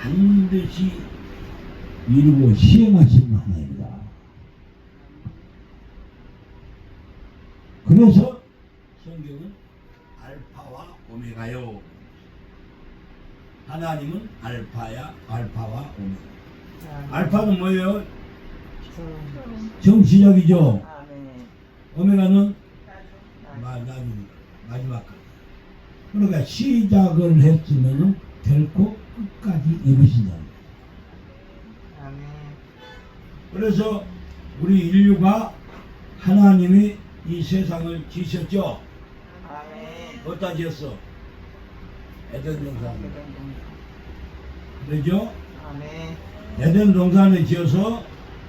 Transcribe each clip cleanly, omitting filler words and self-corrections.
반드시 이루고 시행하신 하나입니다. 그래서 성경은 알파와 오메가요. 하나님은 알파와 오메가. 알파는 뭐예요? 정시작이죠. 오메가는 마지막. 그러니까 시작을 했으면 결코 끝까지 이루신다. 그래서 우리 인류가 하나님이 이 세상을 지으셨죠. 어디다 지었어? 에덴 동산. 그러죠? 에덴 동산에 지어서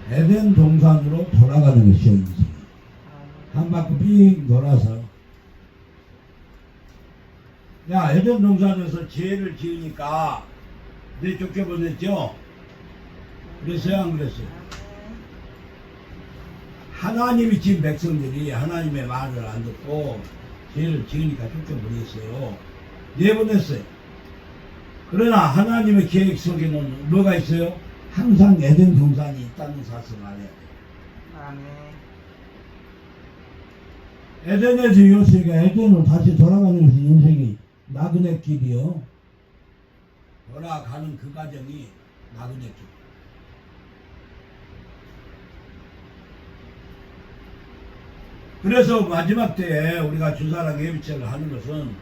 에덴 동산으로 돌아가는 것이요, 인생이. 한 바퀴 빙 돌아서. 야, 에덴 동산에서 죄를 지으니까 내 쫓겨보냈죠? 그랬어요, 안 그랬어요? 하나님이 지은 백성들이 하나님의 말을 안 듣고 죄를 지으니까 쫓겨보냈어요. 내보냈어요. 그러나 하나님의 계획 속에는 뭐가 있어요? 항상 에덴 동산이 있다는 사실을 알아야 돼요. 에덴에서 요셉이가 에덴으로 다시 돌아가는 것이 인생이 나그네 길이요. 돌아가는 그 과정이 나그네 길. 그래서 마지막 때에 우리가 주사랑 예비체를 하는 것은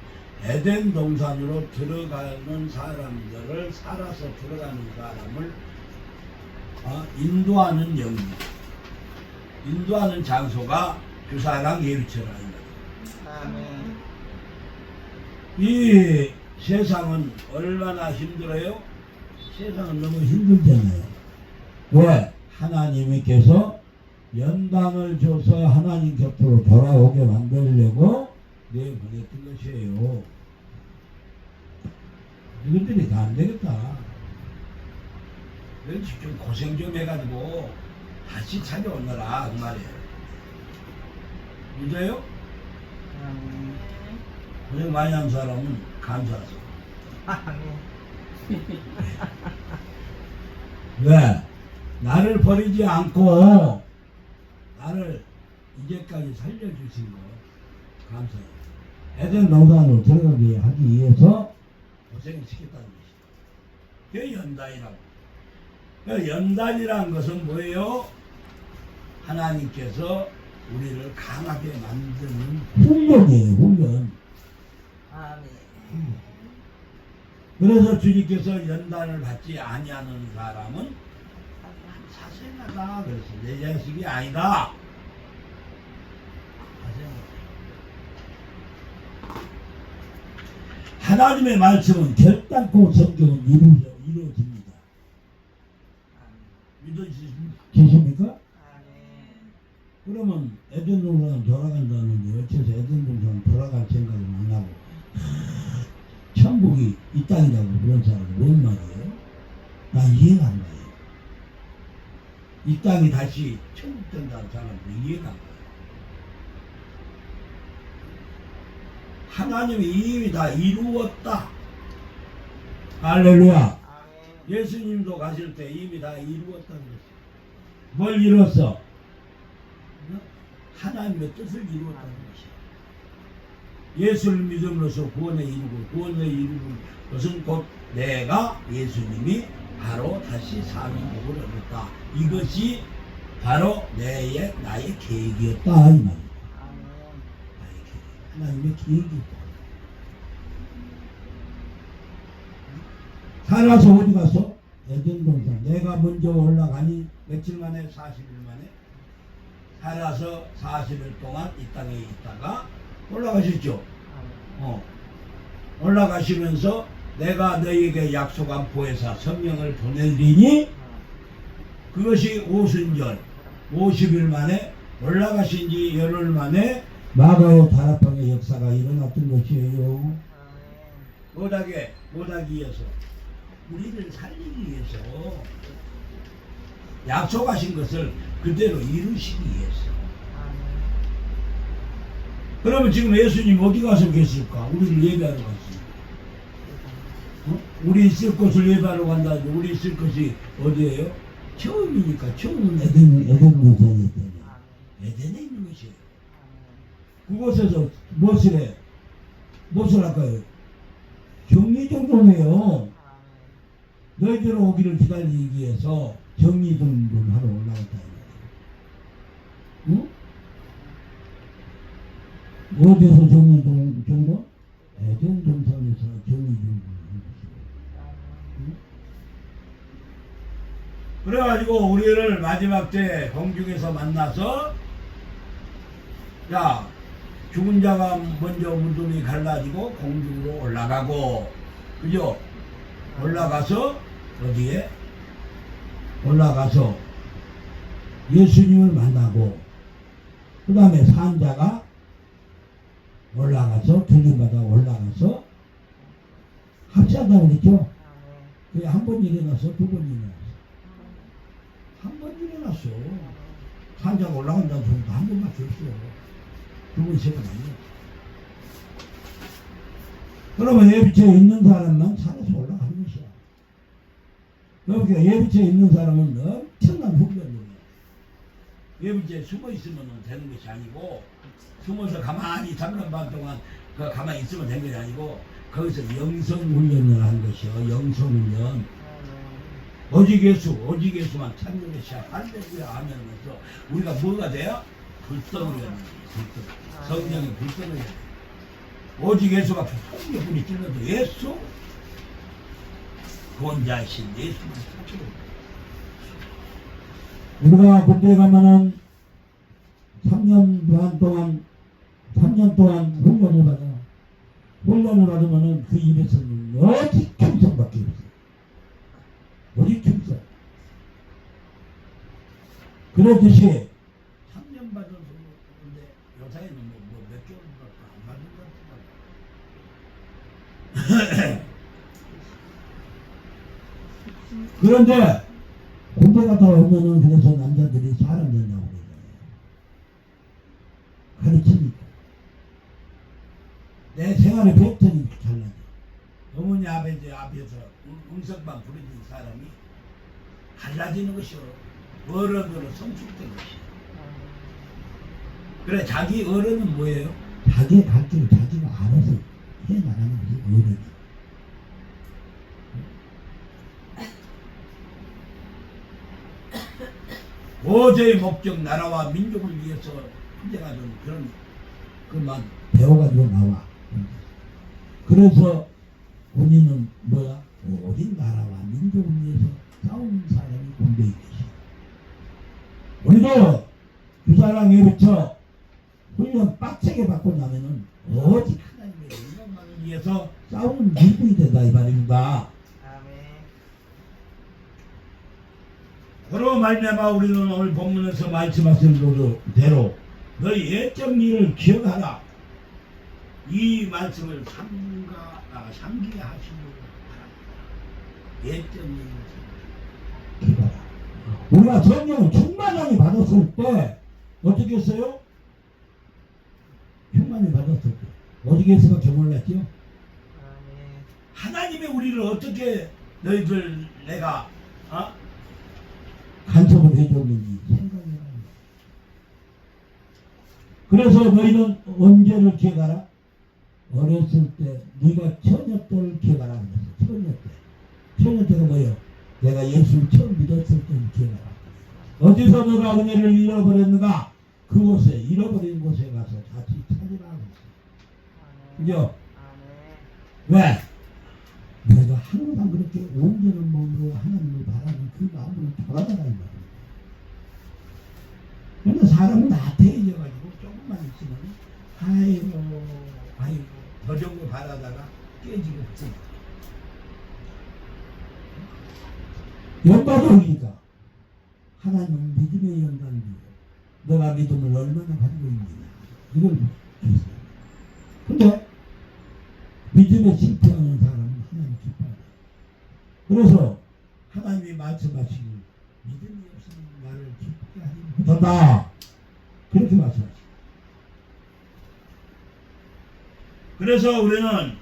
에덴 동산으로 들어가는 사람들을 살아서 들어가는 사람을 인도하는 영입니다. 인도하는 장소가 주사랑 예비체라. 이 세상은 얼마나 힘들어요? 세상은 너무 힘들잖아요. 왜? 하나님께서 연단을 줘서 하나님 곁으로 돌아오게 만들려고 내보냈던 것이에요. 이것들이 다 안 되겠다. 좀 고생 좀 해가지고 다시 찾아오느라 그 말이에요. 믿어요? 고생 많이 한 사람은 감사하죠. 왜? 나를 버리지 않고 나를 이제까지 살려주신 거 감사해요. 에덴 동산으로 들어가게 하기 위해서 고생을 시켰다는 것이죠. 그게 연단이라고. 그 연단이라는 것은 뭐예요? 하나님께서 우리를 강하게 만드는 훈련이에요, 훈련. 그래서 주님께서 연단을 받지 아니하는 사람은 사생하다. 그래서 내 자식이 아니다. 하나님의 말씀은 결단코 성경은 이루어집니다. 믿으십니까? 그러면 에덴 동산 돌아간다는데 어째서 에덴 동산 돌아갈 생각을 안 하고 천국이 이 땅이라고 그런 사람이 뭔 말이에요? 난 이해가 안 가요. 이 땅이 다시 천국 된다는 사람은 이해가 안 가요. 하나님이 이미 다 이루었다. 할렐루야. 예수님도 가실 때 이미 다 이루었다는 것이에요. 뭘 이뤘어? 하나님의 뜻을 이루었다는 것이에요. 예수를 믿음으로써 구원에 이르고 구원에 이르는 것은 곧 내가 예수님이 바로 다시 사는 복을 얻었다. 이것이 바로 나의 계획이었다 이 말이에요. 나의 계획. 하나님의 계획이었다. 살아서 어디 갔어? 에덴 동산. 내가 먼저 올라가니 며칠 만에 40일 만에 살아서 40일 동안 이 땅에 있다가 올라가셨죠. 올라가시면서 내가 너희에게 약속한 보혜사 성령을 보내리니 그것이 오순절 50일 만에 올라가신 지 열흘 만에 마가의 다락방의 역사가 일어났던 것이에요. 못하기 위해서 우리를 살리기 위해서 약속하신 것을 그대로 이루시기 위해서. 그러면 지금 예수님 어디 가서 계실까? 우리를 예배하러 갔습니다. 우리 있을 곳을 예배하러 간다. 우리 있을 곳이 어디예요? 처음이니까 처음은 에덴 동산이었잖아요. 에덴에 있는 것이에요. 그곳에서 무엇을 해? 무엇을 할까요? 정리정돈해요. 너희들 오기를 기다리기 위해서 정리정돈하러 올라갔다. 응? 어디서 정리정돈? 에덴 동산에서 정리정돈하는 것이에요. 응? 그래가지고 우리를 마지막 때 공중에서 만나서 야, 죽은 자가 먼저 무덤이 갈라지고 공중으로 올라가고, 그죠? 올라가서 어디에? 올라가서 예수님을 만나고, 그 다음에 산자가 올라가서 들림받아 올라가서 합시한다고 그랬죠? 그게 한 번 일어나서 두 번 일어났어. 한 번 일어났어. 산자가 올라간다는 소리도 한 번밖에 없어. 두 번, 세 번 아니야. 그러면 예비체에 있는 사람만 살아서 올라가는 것이야. 그러니까 예비체에 있는 사람은 엄청난 훈련이에요. 예비체에 숨어 있으면 되는 것이 아니고, 숨어서 가만히 3년 반 동안 가만히 있으면 되는 것이 아니고, 거기서 영성훈련을 하는 것이요. 영성훈련. 오직 예수만 찾는 것이야. 할렐루야 하면서 우리가 뭐가 돼요? 불덩어리가 되는 거예요. 성령이 불덩어리가 돼요. 오직 예수가 풍성히 불이 찔러도 예수 구원자이신 예수만 찾고, 우리가 군대 가면은 3년 동안 훈련을 받아요. 훈련을 받으면은 그 입에서는 오직 충성밖에 없어요. 오직 충성. 그렇듯이 3년 받은 근데 요사이는 몇 개월밖에 안 받은 것 같아요. 그런데 군대 갔다 오면은 그래서 남자들이 사람 된다고 그러잖아요. 가르치니까. 내 생활의 패턴이 달라져. 어머니 아버지 앞에서 음성만 부르는 사람이 달라지는 것이요. 어른으로 성숙된 것이요. 그래, 자기 어른은 뭐예요? 자기의 갈 길을 자기가 알아서 해나가는 것이 어른이. 보좌의 목적 나라와 민족을 위해서 혼자가 좀 그런 그만 배워가지고 나와. 그래서 본인은 뭐야? 오직 나라와 민족을 위해서 싸우는 사람이 군대인 것이야. 우리도 그 사람 예배처 훈련 빡세게 받고 나면은 오직 하나님의 영광만을 위해서 싸우는 민족이 된다 이 말입니다. 그로 말미암아 우리는 오늘 본문에서 말씀하신 대로 너희 예적 일을 기억하라. 이 말씀을 상기하시기 바랍니다. 예적 일을 기억하라. 우리가 성령 충만함이 받았을 때 어떻게 했어요? 충만이 받았을 때 어떻게 했을까 몰랐죠? 하나님이 우리를 어떻게 너희들 내가 간섭을 해줬는지 생각해라. 그래서 너희는 언제를 기억하라? 어렸을 때 네가 처녀 때를 기억하라 그랬어. 처녀 때가 뭐예요? 내가 예수를 처음 믿었을 때를 기억하라. 어디서 너가 은혜를 잃어버렸는가? 그곳에 잃어버린 곳에 가서 다시 찾으라 그랬어. 그죠? 왜? 내가 항상 그렇게 온전한 마음으로 하나님을 바라는 그 마음으로 돌아가라 이 말이야. 그런데 사람은 나태해져가지고 조금만 있으면 아이고 더 좋은 거 바라다가 깨지고 그치. 연가족이니까 하나님은 믿음의 연관이에요. 너가 믿음을 얼마나 가지고 있느냐 이걸 보세요. 근데 믿음에 실패하는 사람은 하나님 기뻐요. 그래서 하나님이 말씀하시길 믿음이 없으면 나를 기쁘게 하지 못한다. 그렇게 말씀하시죠. 그래서 우리는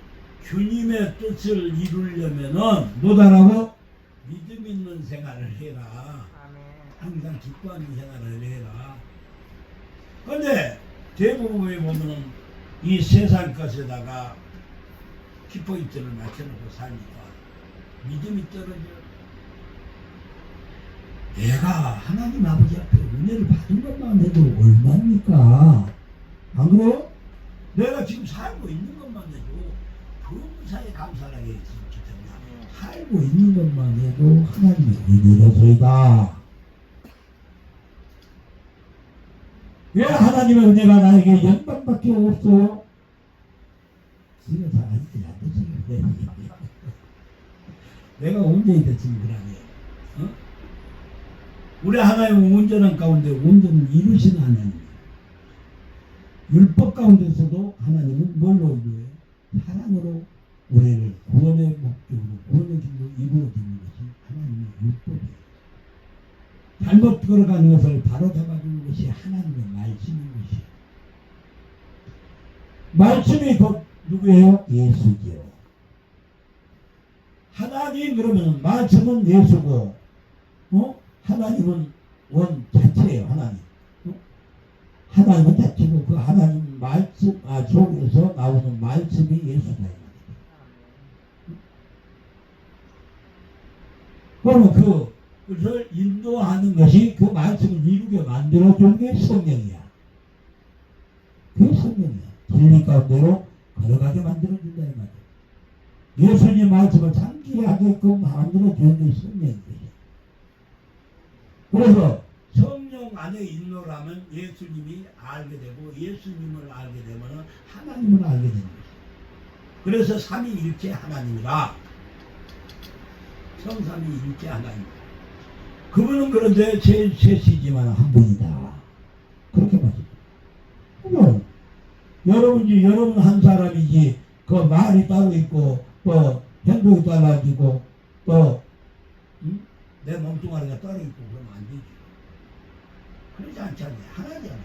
주님의 뜻을 이루려면은 뭐다라고? 믿음 있는 생활을 해라. 항상 기뻐하는 생활을 해라. 근데 대부분에 보면은 이 세상 것에다가 기뻐 입절을 맞춰놓고 사니까 믿음이 떨어져. 내가 하나님 아버지 앞에 은혜를 받은 것만 해도 얼마입니까? 안 그래요? 내가 지금 살고 있는 것만 해도 범사에 감사하게 했으면 좋겠냐. 살고 있는 것만 해도 하나님의 은혜로서이다. 왜 하나님의 은혜가 나에게 영광밖에 없어요? 지금 잘 안 되시는데 내가 언제 지금 그러네. 어? 우리 하나님은 온전한 가운데 온전을 이루신 하나님. 율법 가운데서도 하나님은 뭘로 이루어요? 사랑으로 우리를 구원의 목적으로 구원의 길로 이루어지는 것이 하나님의 율법이에요. 잘못 걸어가는 것을 바로 잡아주는 것이 하나님의 말씀인 것이에요. 말씀이 곧 누구예요? 예수지요. 하나님 그러면 말씀은 예수고, 하나님은 원 자체예요. 하나님. 하나님은 자체고 그 하나님 말씀 속에서 나오는 말씀이 예수다. 그러면 그것을 인도하는 것이 그 말씀을 이루게 만들어주는 게 성령이야. 그게 성령이야. 진리 가운데로 걸어가게 만들어준다 이 말이야. 예수님 말씀을 상기하게끔 만들어주는 게 성령인 것이야. 그래서 성령 안에 있노라면 예수님이 알게 되고 예수님을 알게 되면 하나님을 알게 되는 것이야. 그래서 삼위일체 하나님이라. 성삼위일체 하나님. 그분은 그런데 셋이지만 한 분이다. 그렇게 말씀합니다. 여러분 한 사람이지 그 말이 따로 있고 또 행동이 달라지고 또 내 몸뚱아리가 따로 있고 그러면 안 되지. 그러지 않잖아요. 하나잖아요.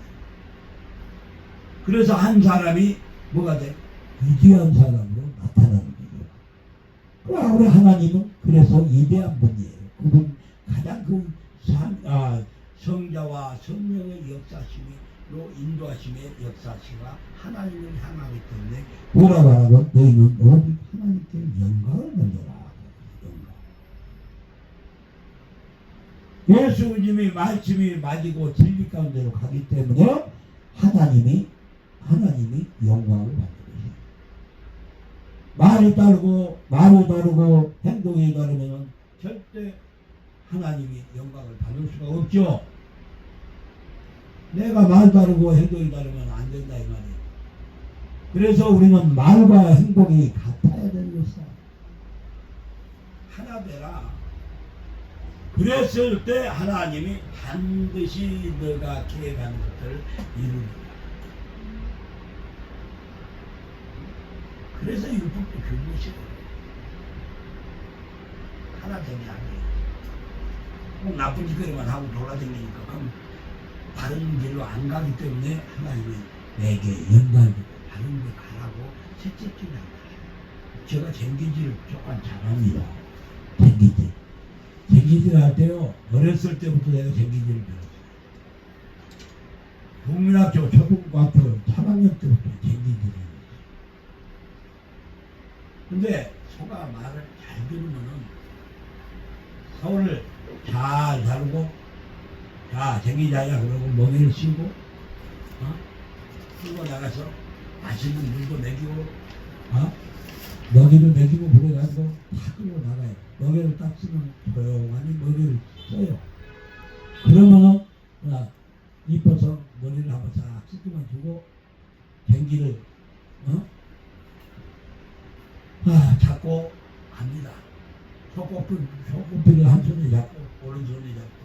그래서 한 사람이 뭐가 돼? 위대한 사람으로 나타나는 거예요. 우리 하나님은 그래서 위대한 분이에요. 그분 가장 성자와 성령의 역사심으로 인도하심의 역사시가 하나님을 향하기 때문에 뭐라고 하라고? 너희는 오직 하나님께 영광을 돌려라. 예수님이 말씀이 맞이고 진리 가운데로 가기 때문에 하나님이 영광을 받는 것이에요. 말이 다르고 행동이 다르면 절대 하나님이 영광을 받을 수가 없죠. 내가 말 다르고 행동이 다르면 안 된다 이 말이에요. 그래서 우리는 말과 행동이 같아야 되는 것이다. 하나 되라. 그랬을 때 하나님이 반드시 너가 계획하는 것들을 이루는다. 그래서 율법도 교무시고 하나 되면 안 돼요. 꼭 나쁜 짓거리만 하고 돌아다니니까 그럼 다른 길로 안 가기 때문에 하나님이 내게 영광을 주고 다른 데 가라고 채찍질을 한다. 제가 쟁기질을 조금 잘합니다. 쟁기질 할 때요, 어렸을 때부터 내가 쟁기질을 배웠어요. 국민학교, 초등학교 3학년 때부터 쟁기질을 했어요. 근데 소가 말을 잘 들으면은 소를 잘 다루고, 자, 쟁기자야 그러고 멍에를 씌우고, 끌고 나가서 맛있는 물도 먹이고, 먹이도 먹이고 그래가지고 다 끌고 나가요. 먹이를 딱 쓰면 조용하니 먹이를 써요. 그러면은 이뻐서 머리를 한번 싹 씻기만 주고 쟁기를 잡고 갑니다. 소꼬피를 한 손에 잡고 오른손에 잡고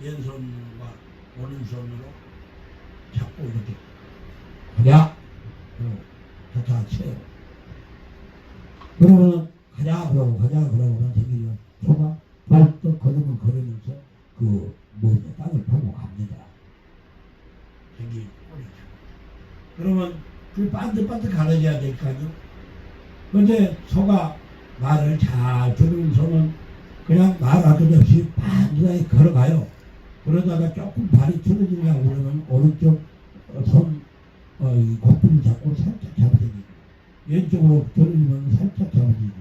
왼손과 오른손으로 잡고 이렇게 가자. 다 쳐요. 그러면 가자 그러고 쟁기를 소가 벌떡 걸으면서 땅을 보고 갑니다. 쟁기 꼬리 잡고. 그러면 그 반듯반듯 가려져야 될 거 아니요? 근데 소가 말을 잘 들은 소는 그냥 말하듯 없이 반드시 걸어가요. 그러다가 조금 발이 틀어지려고 그러면 오른쪽 손 이 고삐를 잡고 살짝 잡아당기고 왼쪽으로 들어지면 살짝 잡아당기고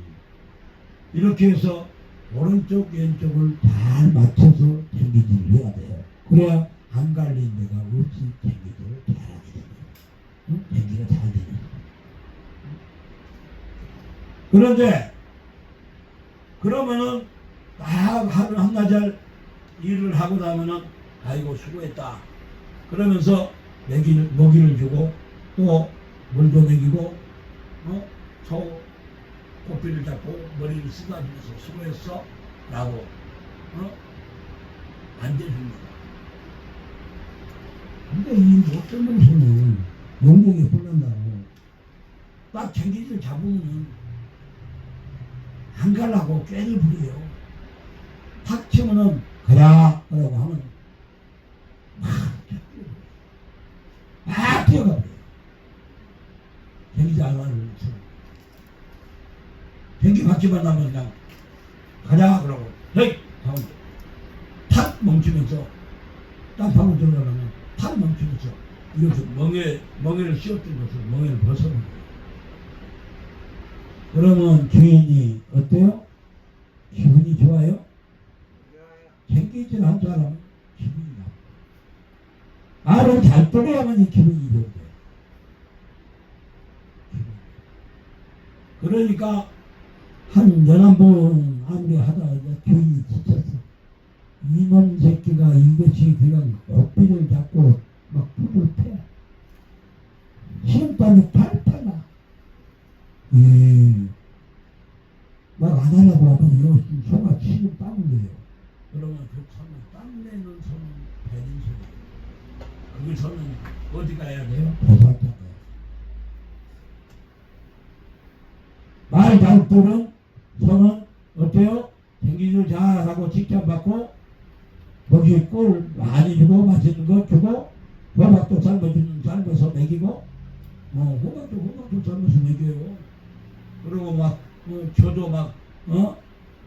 이렇게 해서 오른쪽 왼쪽을 잘 맞춰서 당기질을 해야 돼요. 그래야 안 갈린 데가 없이 당기질을 잘하게 돼요. 응? 당기가 잘 되는 그런데 그러면은 딱 하루 한나절 일을 하고 나면은 아이고 수고했다 그러면서 먹이를 주고 또 물도 먹이고 소 고삐를 잡고 머리를 쓰다주면서 수고했어 라고 앉아줍니다. 근데 이 못된 놈은 용봉이 혼난다고 딱 챙기질 잡으면 안 가려고 꾀를 부려요. 탁 치면은 그래 그러고 하면 막 뛰어가 버려요. 챙기지 않으면 챙기 받기만 하면 그냥 가자 그러고 헤이 하면 탁 멈추면서 땅파고 들어가면 탁 멈추면서 이것을 멍에를 씌웠던 것을 멍에를 벗어버려요. 그러면 주인이 어때요? 기분이 좋아요? 챙기질 않은 사람은 기분이 나빠. 말을 잘 떠내야만 이 기분이 좋대. 그러니까 한 11번 아무리 하다가 주인이 지쳤어. 이놈 새끼가 이것이 그냥 고삐를 잡고 막 불을 패. 시험땀이 팔팔 나. 막 안 하려고 하면 소가 치는 땀을 내요. 그러면 그 소는 땀 내는 소는 배린 소예요. 그 소는 어디 가야 돼요? 보살펴 가요. 말 잘 듣는 소는 어때요? 생기줄 잘하고 칭찬받고 먹이 꿀 많이 주고 맛있는 거 주고 호박도 삶아서 먹이고 호박도 삶아서 먹여요. 그리고 막 저도 막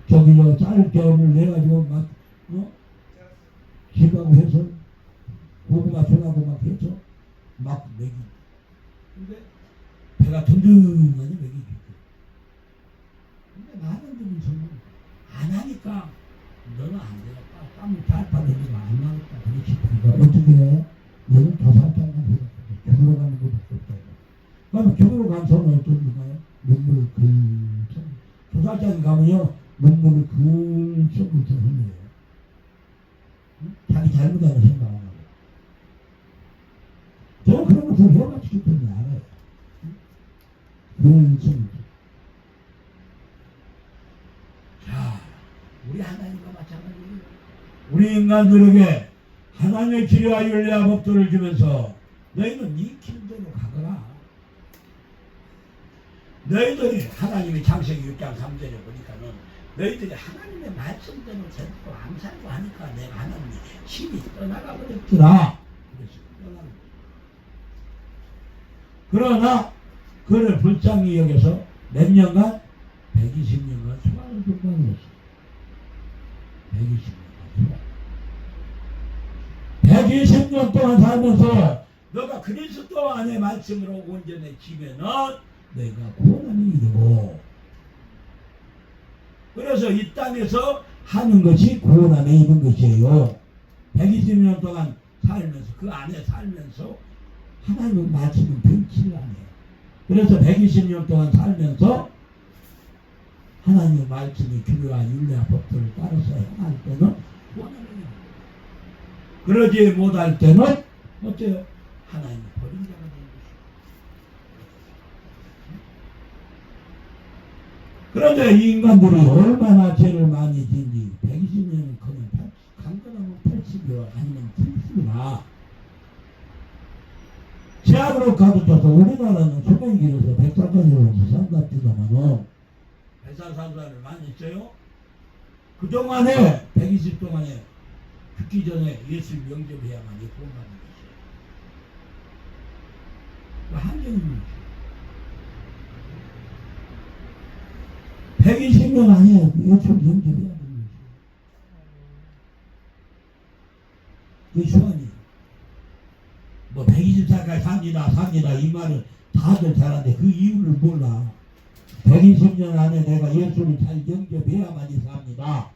저기 쌀겨를 내가지고 막 집하고 해서 고구마 전하고 막 해서 막 먹이고 근데 배가 든든하니 먹이죠. 근데 많은 분들은 안 하니까 너는 안 되겠다. 땀을 잘 빠지니까 안 나겠다. 그렇지. 그러니까 어떻게 해? 너는 더 살짝만 해라. 죽으러 가는 것밖에 없다. 그러면 죽으러 간 손은 어떻습니까? 눈물을 글쩍. 조살짝이 가면요. 눈물을 글쩍 흘려요. 자기 잘못하는 생각 안 하고. 저는 그런 것을 해봤기 때문에 알아요. 글쩍. 자, 우리 하나님과 마찬가지예요. 우리 인간들에게 하나님의 지혜와 윤리와 법도를 주면서 너희는 네 길대로 가거라. 너희들이 하나님의 창세기 6장 3절에 보니까는 너희들이 하나님의 말씀대로 듣고 암살고 하니까 내가 하나님의 힘이 떠나가 버렸더라. 그러나 그를 불쌍히 여겨서 몇 년간 120년간 수강을 준다는 것이다. 120년 동안 살면서 너가 그리스도 안의 말씀으로 온전해지면은 너희가 구원을 이루고 그래서 이 땅에서 하는 것이 구원 안에 있는 것이에요. 120년 동안 살면서 그 안에 살면서 하나님의 말씀은 변치를 안 해요. 그래서 120년 동안 살면서 하나님의 말씀의 규례와 윤례와 법도를 따라서 행할 때는 구원을 그러지 못할 때는 어때요? 하나님이 버린 자가 되는 것이죠. 그런데 이 인간들이 얼마나 죄를 많이 지은지 120년은 커면 강건하면 80이요 아니면 70이나 제약으로 가둬져서 우리나라는 수명이 길어서 100살까지 산답디다마는 100살 산 사람을 많이 있어요. 그동안에 120 동안에 죽기 전에 예수를 영접해야만 구원받는 것이에요. 그 한정인 것이에요. 120년 아니에요. 예수를 영접해야 되는 거죠. 예수 아니에요. 뭐 120살까지 삽니다 이 말을 다들 잘하는데 그 이유를 몰라. 120년 안에 내가 예수를 잘 영접해야만이 삽니다.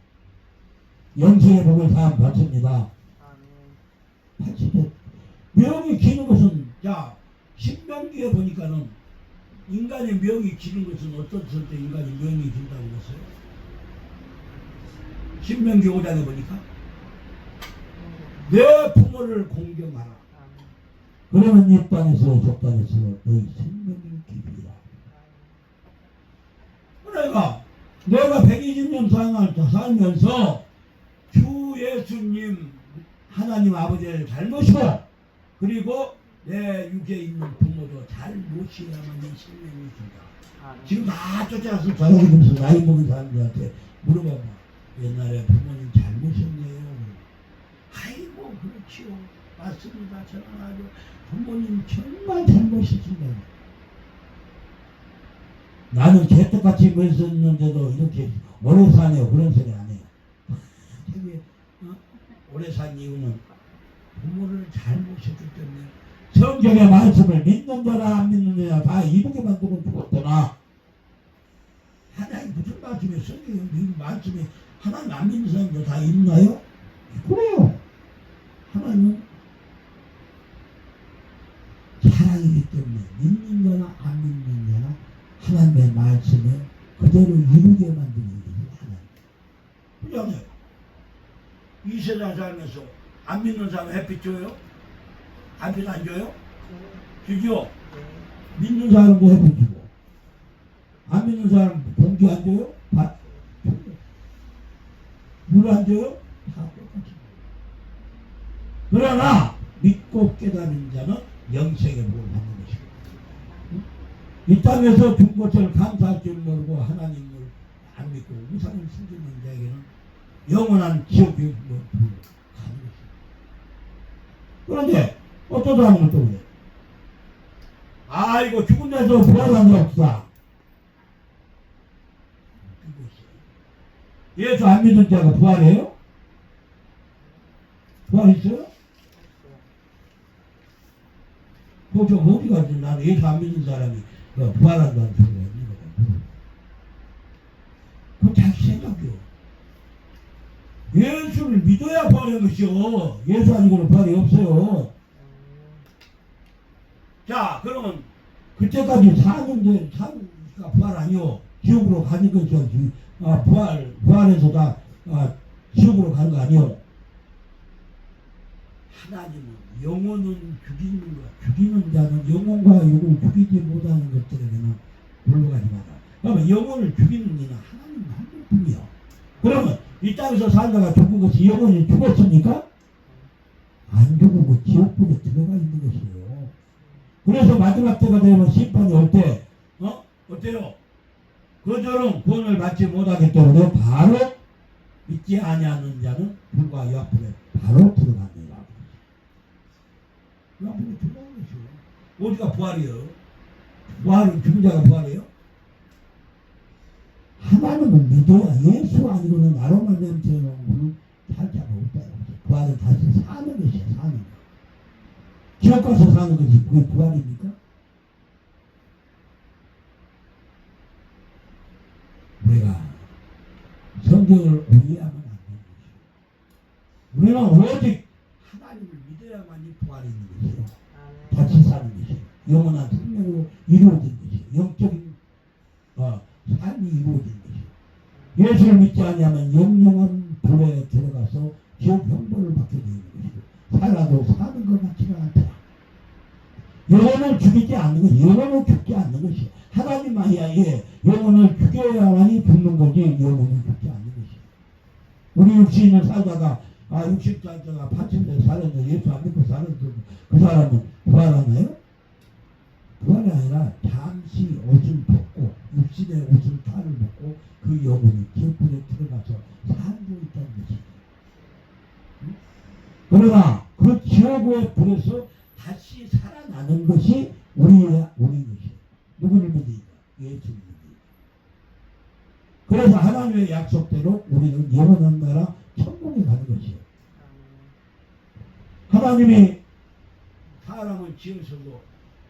영생의 복을 다 받습니다. 80년. 명이 기는 것은, 자, 신명기에 보니까는 인간의 명이 기는 것은 어떻을 때 인간이 명이 긴다고 했어요? 신명기 5장에 보니까 내 부모를 공경하라. 그러면 이 땅에서 저 땅에서 너희 생명이 기리라. 그러니까 내가 120년 살면서 주 예수님 하나님 아버지를 잘 모시고 그리고 내 육에 있는 부모도 잘 모셔야만 이 생명이 준다. 지금 다 쫓아가서 저녁이면서 나이 먹은 사람들한테 물어봐봐. 옛날에 부모님 잘 모셨네요. 아이고 그렇지요. 맞습니다. 저는 아주 부모님 정말 잘 모셨습니다. 나는 개떡같이 모셨는데도 이렇게 오래 사네요. 그런 소리 안 해요. 되게 오래 산 이유는 부모를 잘 모셨기 때문에 성경의 말씀을 믿는 자라 안 믿는 자라 다 이렇게 만들어 죽었더나 하나님 무슨 말씀에 성경의 말씀에 하나님 안 믿는 사람들 다 있나요? 그래요. 하나님은 사랑이기 때문에 믿는 자나 안 믿는 자나 하나님의 말씀에 그대로 이루게 만드는 것이 하나님. 그냥 이 세상 살면서 안 믿는 사람 햇빛 줘요? 햇빛 안 줘요? 주죠? 믿는 사람도 햇빛 주고 안 믿는 사람 공기 안 줘요? 물 안 줘요? 다 똑같이. 그러나 믿고 깨달은 자는 영생의 복을 받는 것이고 이 땅에서 준 것을 감사할 줄 모르고 하나님을 안 믿고 우상을 숨기는 자에게는 영원한 지옥의 가는 것이고. 그런데 어떤 사람은 또 그래. 아이고 죽은 데서 부활한 게 없다. 예수 안 믿는 자가 부활해요? 부활했어요? 그거 좀 어디 가지? 나는 예수 안 믿는 사람이 부활한다는 소리가 있는 거다. 그건 자기 생각이요. 예수를 믿어야 부활하는 것이요. 예수 아니고는 부활이 없어요. 자, 그러면 그때까지 사는데 사니까 부활 아니요. 지옥으로 가는 것이요. 부활해서 다 지옥으로 가는 거 아니요. 하나님은 영혼은 죽이는 자는 영혼과 육을 죽이지 못하는 것들에게는 불러가지 마라. 그러면 영혼을 죽이는 이는 하나님은 한 분뿐이요. 그러면 이 땅에서 살다가 죽은 것이 영혼이 죽었습니까? 안 죽고 지옥불에 들어가 있는 것이에요. 그래서 마지막 때가 되면 심판이 올 때 어때요? 그처럼 구원을 받지 못하기 때문에 바로 믿지 아니하는 자는 불과 유아불에 바로 들어갑니다. 유아불에 들어가는 것이요. 어디가 부활이에요? 부활은 죽은 자가 부활이에요? 하나님은 믿어야 예수 아니고는 나로만 냄새는 살 자가 없다. 부활은 다시 사는 것이야. 사는 것. 지옥 가서 사는 것이 그게 부활입니까? 우리가 성경을 오해하면 안 되는 것이요. 우리는 오직 하나님을 믿어야만이 부활이 있는 것이요. 다시 사는 것이요. 영원한 생명으로 이루어진 것이요. 영적인 삶이 이루어진 것이요. 예수를 믿지 아니하면 영영한 불에 들어가서 지옥 형벌을 받게 되는 것이고 살아도 사는 것 같지가 않다. 영혼을 죽이지 않는 것이 영혼을 죽지 않는 것이 하나님만이야. 영혼을 죽여야만이 죽는 거지 영혼을 죽지 않는 것이. 우리 육신을 살다가 60살다가 80살 살았는데 예수 안 믿고 살았는데 그 사람은 부활하나요? 부활이 아니라 잠시 옷을 벗고 육신의 옷을 탈을 벗고 그 영혼이 지옥불에 들어가서 살고 있다는 것이. 그러나 그 지옥의 불에서 다시 살아나는 것이 우리 것이. 누구를 믿으니까? 예수를 믿으니까. 하나님의 약속대로 우리는 영원한 나라 천국에 가는 것이에요. 하나님이 사람을 지어서도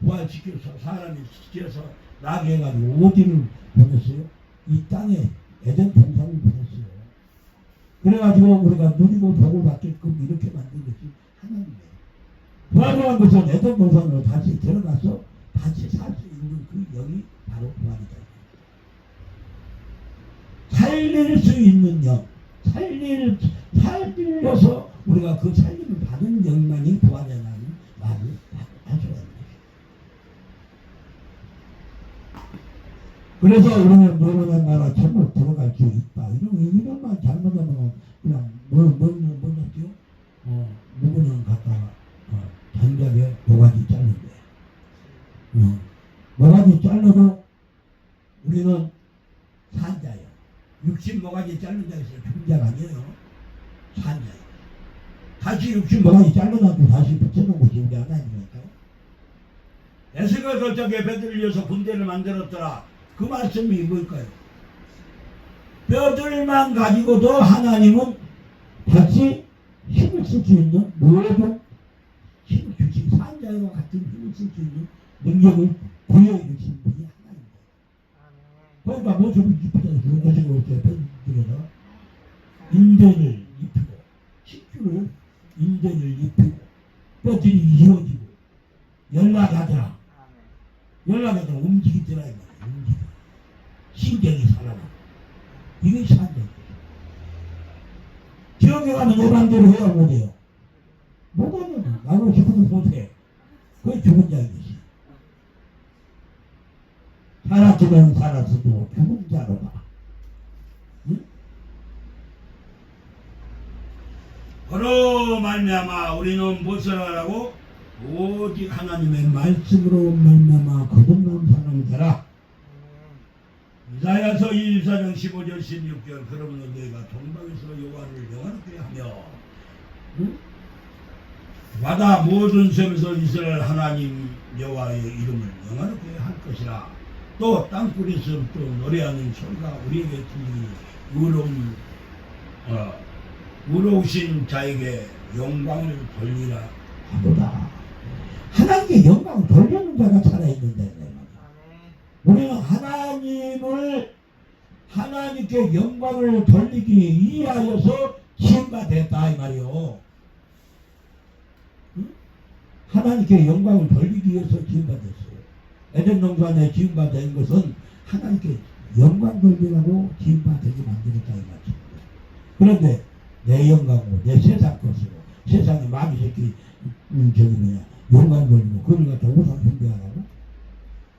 부활시켜서 사람이 지어서 나게 해가지고 어디를 보냈어요? 이 땅에 에덴 동산을 보냈어요. 그래가지고 우리가 누리고 복을 받게끔 이렇게 만든 것이 하나님이에요. 부활이라는 것은 에덴 동산으로 다시 들어가서 다시 살 수 있는 그 영이 바로 부활이다. 살릴 수 있는 영, 살려서 우리가 그 살림을 받은 영만이 부활이라는 말을 할 수가 있는 거예요. 그래서 우리는 영원한 나라 천국 들어갈 수 있다. 이런 말 잘못하면 그냥 뭐였죠? 누구는 갖다가 장작에 모가지 자른 거예요. 모가지 잘라도 우리는 산자예요. 60모가지 자른 자에서 죽은 자가 아니에요. 산자예요. 다시 60모가지 잘라놔도 다시 붙여놓은 것이 우리 하나님이니까요. 에스겔 설정에 뼈들을 이어서 군대를 만들었더라. 그 말씀이 뭘까요? 뼈들만 가지고도 하나님은 다시 힘을 쓸 수 있는 모든 힘을 주신 산자와 같은 힘을 쓸 수 있는 능력을 부여해주신 분이 하나님입니다. 그러니까 모습을 입히잖아요. 그것을 올때 뼈들에다 인대를 입히고 식주를 인대를 입히고 뼈들이 이어지고 연락하더라. 움직이더라. 움직여. 신경이 살아나. 이게 산자입니다. 지역에 가면 내 맘대로 해야 못해요. 못하면 나고 싶으면 못해. 그게 죽은 자인 것이야. 살았으면 살았어도 죽은 자로 가. 응? 그로 말미암아 우리는 무엇을 하라고? 오직 하나님의 말씀으로 말미암아 거듭난 사람이 되라. 이사야서 24장 15절 16절 그러면 너희가 동방에서 여호와를 영화롭게 하며 바다 모든 섬에서 이스라엘 하나님 여호와의 이름을 영화롭게 할 것이라. 또 땅굴에서 또 노래하는 소리가 우리에게 들리니 의로우신 자에게 영광을 돌리라 하도다. 하나님께 영광을 돌리는 자가 살아있는데 우리는 하나님께 영광을 돌리기 위하여서 지음바 됐다 이 말이요. 응? 하나님께 영광을 돌리기 위해서 지음바 됐어요. 에덴 동산에 지음바 된 것은 하나님께 영광 돌리라고 지음바 되게 만들었다 이 말입니다. 그런데 내 영광으로 내 세상 것으로 세상에 마귀 새끼 영광 돌리고 그걸 갖다 우상 숭배하라고.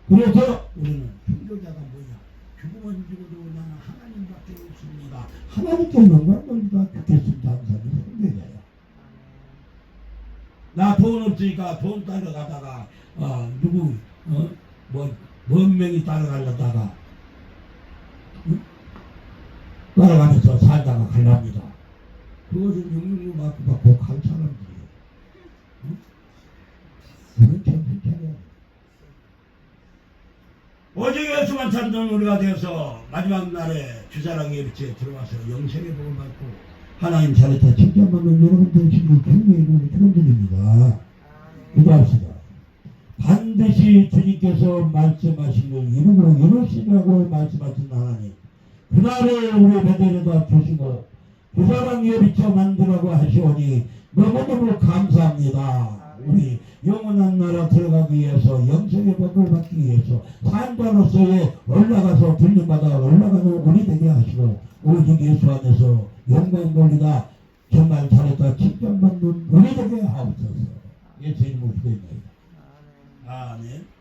그래서 우리는 순교자가 뭐냐? 죽으면 죽어도 나는 하나님밖에 없습니다. 하나님께 영광 돌리다 죽겠습니다 하는 사람이 순교자예요. 나 돈 없으니까 돈 따라가다가 먼 명이 따라가려다가 따라가면서 살다가 갈랍니다. 그것은 영육로 받고 갈 사람들이에요. 그건 정신 차려야 돼. 오직 예수만 찾는 우리가 되어서 마지막 날에 주사랑의 빛에 들어와서 영생의 복을 받고 하나님 잘했다 칭찬받는 여러분들 지금 주님의 이름으로 축원드립니다. 기도합시다. 반드시 주님께서 말씀하신 걸 이루고 이루시라고 말씀하신 하나님, 그날을 우리 베델에다 주시고 주사랑의 빛에 만들라고 하시오니 너무너무 감사합니다. 우리 영원한 나라 들어가기 위해서 영생의 복을 받기 위해서 산자로서의 올라가서 불림받아 올라가는 우리 되게 하시고 오직 예수 안에서 영광 돌리다 정말 잘했다 칭찬받는 우리 되게 하옵소서. 예수 이름으로 기도합니다. 아멘.